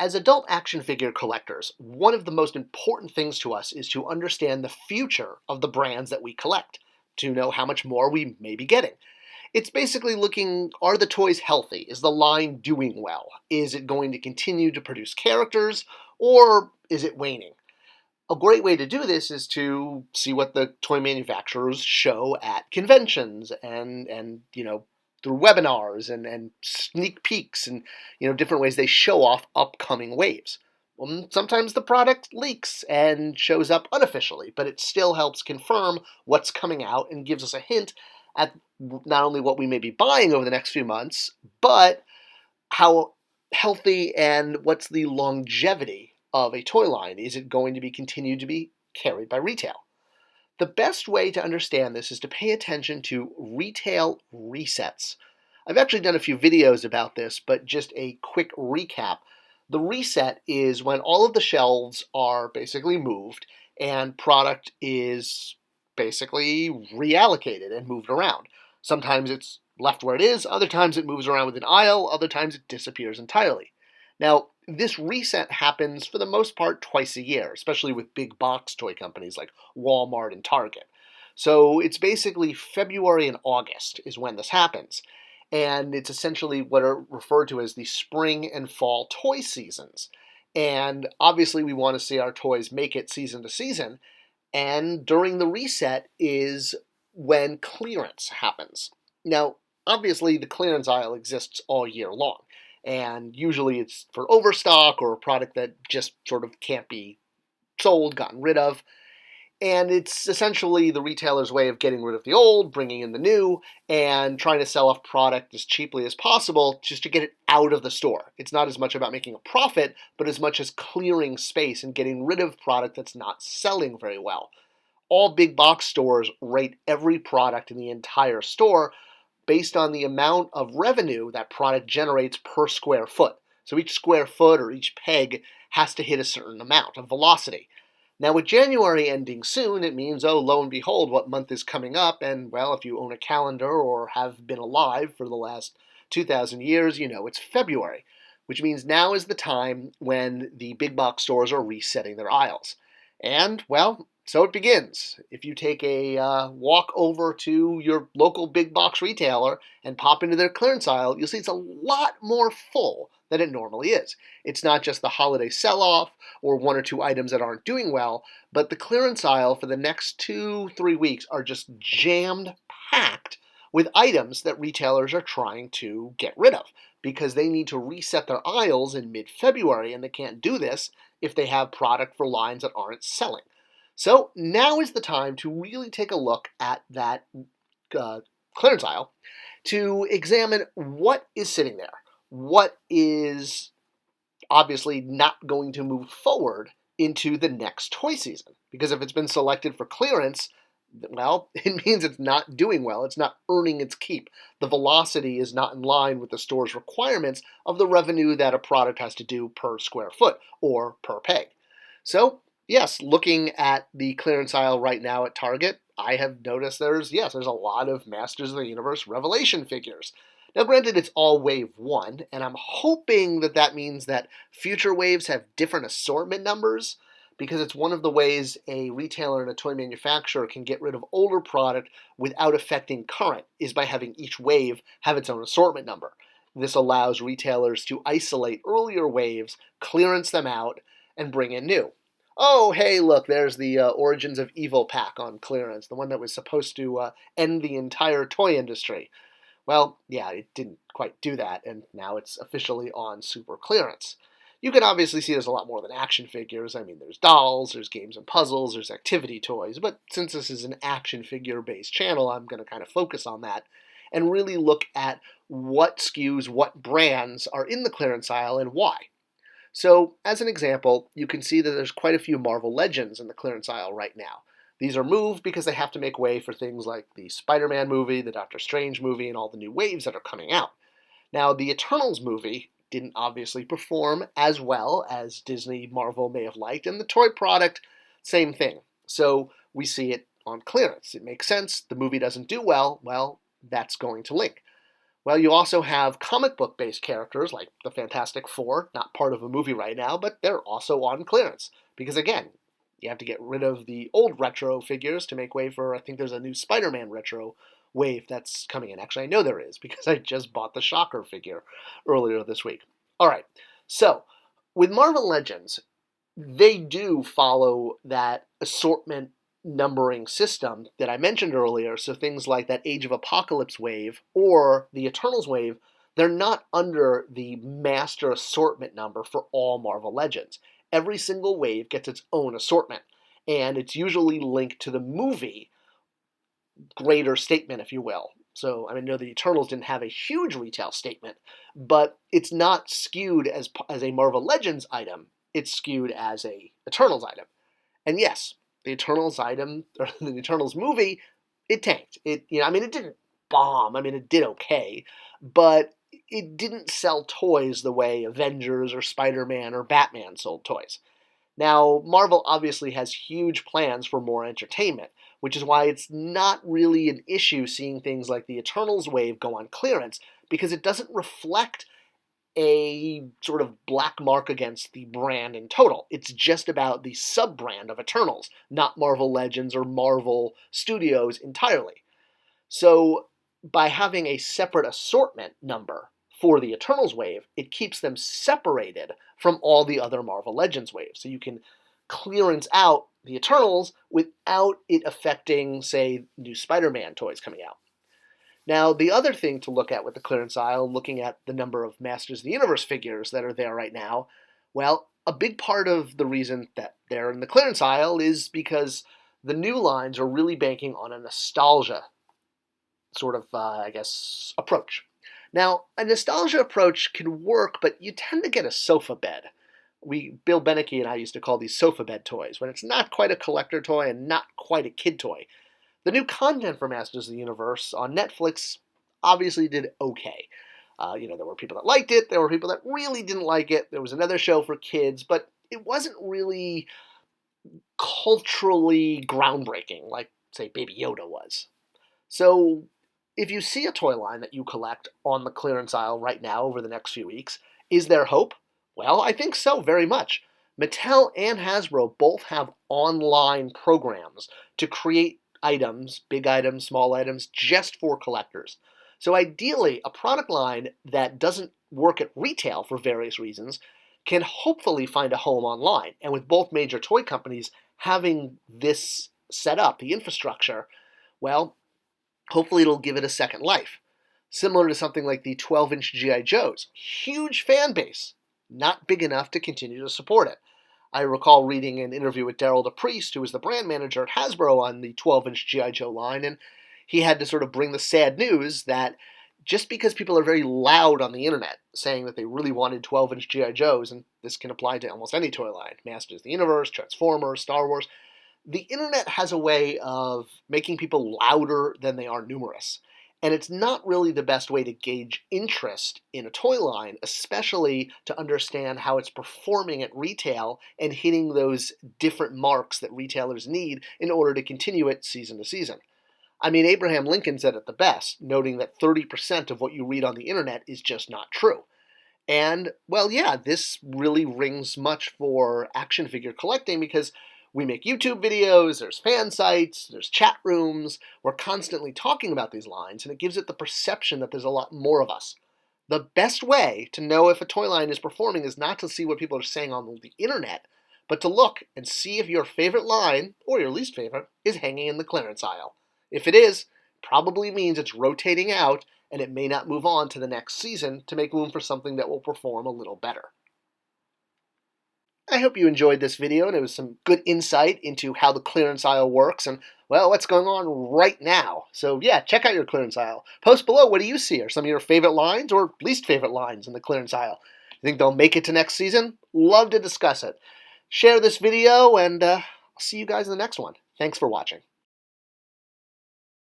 As adult action figure collectors, one of the most important things to us is to understand the future of the brands that we collect, to know how much more we may be getting. It's basically looking, are the toys healthy? Is the line doing well? Is it going to continue to produce characters, or is it waning? A great way to do this is to see what the toy manufacturers show at conventions and through webinars and sneak peeks and different ways they show off upcoming waves. Well, sometimes the product leaks and shows up unofficially, but it still helps confirm what's coming out and gives us a hint at not only what we may be buying over the next few months, but how healthy and what's the longevity of a toy line. Is it going to be continued to be carried by retail? The best way to understand this is to pay attention to retail resets. I've actually done a few videos about this, but just a quick recap. The reset is when all of the shelves are basically moved and product is basically reallocated and moved around. Sometimes it's left where it is, other times it moves around with an aisle, other times it disappears entirely. Now, this reset happens for the most part twice a year, especially with big box toy companies like Walmart and Target. So it's basically February and August is when this happens. And it's essentially what are referred to as the spring and fall toy seasons. And obviously we want to see our toys make it season to season. And during the reset is when clearance happens. Now, obviously the clearance aisle exists all year long. And usually it's for overstock or a product that just sort of can't be sold, gotten rid of. And it's essentially the retailer's way of getting rid of the old, bringing in the new, and trying to sell off product as cheaply as possible just to get it out of the store. It's not as much about making a profit, but as much as clearing space and getting rid of product that's not selling very well. All big box stores rate every product in the entire store based on the amount of revenue that product generates per square foot. So each square foot or each peg has to hit a certain amount of velocity. Now with January ending soon, it means, oh, lo and behold, what month is coming up? And well, if you own a calendar or have been alive for the last 2,000 years, you know it's February, which means now is the time when the big box stores are resetting their aisles. And, well, so it begins. If you take a walk over to your local big box retailer and pop into their clearance aisle, you'll see it's a lot more full than it normally is. It's not just the holiday sell-off or one or two items that aren't doing well, but the clearance aisle for the next 2-3 weeks are just jammed packed with items that retailers are trying to get rid of because they need to reset their aisles in mid-February, and they can't do this if they have product for lines that aren't selling. So now is the time to really take a look at that clearance aisle to examine what is sitting there, what is obviously not going to move forward into the next toy season. Because if it's been selected for clearance, well, it means it's not doing well. It's not earning its keep. The velocity is not in line with the store's requirements of the revenue that a product has to do per square foot or per peg. So, yes, looking at the clearance aisle right now at Target, I have noticed there's a lot of Masters of the Universe Revelation figures. Now, granted, it's all Wave 1, and I'm hoping that that means that future waves have different assortment numbers, because it's one of the ways a retailer and a toy manufacturer can get rid of older product without affecting current, is by having each wave have its own assortment number. This allows retailers to isolate earlier waves, clearance them out, and bring in new. Oh, hey, look, there's the Origins of Evil pack on clearance, the one that was supposed to end the entire toy industry. Well, yeah, it didn't quite do that, and now it's officially on super clearance. You can obviously see there's a lot more than action figures. I mean, there's dolls, there's games and puzzles, there's activity toys, but since this is an action figure-based channel, I'm going to kind of focus on that and really look at what SKUs, what brands are in the clearance aisle and why. So, as an example, you can see that there's quite a few Marvel Legends in the clearance aisle right now. These are moved because they have to make way for things like the Spider-Man movie, the Doctor Strange movie, and all the new waves that are coming out. Now, the Eternals movie didn't obviously perform as well as Disney Marvel may have liked, and the toy product, same thing. So we see it on clearance. It makes sense. The movie doesn't do well, that's going to link. Well, you also have comic book based characters like the Fantastic Four, not part of a movie right now, but they're also on clearance. Because again, you have to get rid of the old retro figures to make way for, I think there's a new Spider Man retro wave that's coming in. Actually, I know there is because I just bought the Shocker figure earlier this week. All right, so with Marvel Legends, they do follow that assortment numbering system that I mentioned earlier. So things like that Age of Apocalypse wave or the Eternals wave, they're not under the master assortment number for all Marvel Legends. Every single wave gets its own assortment, and it's usually linked to the movie greater statement, if you will. So I know the Eternals didn't have a huge retail statement, but it's not skewed as a Marvel Legends item. It's skewed as a Eternals item. And yes, the Eternals item, or the Eternals movie, it tanked. It didn't bomb. It did okay, but it didn't sell toys the way Avengers or Spider-Man or Batman sold toys. Now, Marvel obviously has huge plans for more entertainment, which is why it's not really an issue seeing things like the Eternals wave go on clearance, because it doesn't reflect a sort of black mark against the brand in total. It's just about the sub-brand of Eternals, not Marvel Legends or Marvel Studios entirely. So by having a separate assortment number for the Eternals wave, it keeps them separated from all the other Marvel Legends waves. So you can clearance out the Eternals without it affecting, say, new Spider-Man toys coming out. Now, the other thing to look at with the clearance aisle, looking at the number of Masters of the Universe figures that are there right now, well, a big part of the reason that they're in the clearance aisle is because the new lines are really banking on a nostalgia sort of, approach. Now, a nostalgia approach can work, but you tend to get a sofa bed. Bill Beneke and I used to call these sofa bed toys, when it's not quite a collector toy and not quite a kid toy. The new content for Masters of the Universe on Netflix obviously did okay. There were people that liked it, there were people that really didn't like it. There was another show for kids, but it wasn't really culturally groundbreaking like, say, Baby Yoda was. So if you see a toy line that you collect on the clearance aisle right now over the next few weeks, is there hope? Well, I think so, very much. Mattel and Hasbro both have online programs to create items, big items, small items, just for collectors. So ideally, a product line that doesn't work at retail for various reasons can hopefully find a home online. And with both major toy companies having this set up, the infrastructure, well, hopefully it'll give it a second life. Similar to something like the 12-inch G.I. Joes. Huge fan base, not big enough to continue to support it. I recall reading an interview with Daryl DePriest, who was the brand manager at Hasbro on the 12-inch G.I. Joe line, and he had to sort of bring the sad news that just because people are very loud on the internet saying that they really wanted 12-inch G.I. Joes, and this can apply to almost any toy line, Masters of the Universe, Transformers, Star Wars, the internet has a way of making people louder than they are numerous. And it's not really the best way to gauge interest in a toy line, especially to understand how it's performing at retail and hitting those different marks that retailers need in order to continue it season to season. Abraham Lincoln said it the best, noting that 30% of what you read on the internet is just not true. And, well, yeah, this really rings much for action figure collecting because we make YouTube videos, there's fan sites, there's chat rooms, we're constantly talking about these lines, and it gives it the perception that there's a lot more of us. The best way to know if a toy line is performing is not to see what people are saying on the internet, but to look and see if your favorite line, or your least favorite, is hanging in the clearance aisle. If it is, probably means it's rotating out, and it may not move on to the next season to make room for something that will perform a little better. I hope you enjoyed this video and it was some good insight into how the clearance aisle works and, well, what's going on right now. So yeah, check out your clearance aisle. Post below, what do you see? Are some of your favorite lines or least favorite lines in the clearance aisle? You think they'll make it to next season? Love to discuss it. Share this video and I'll see you guys in the next one. Thanks for watching.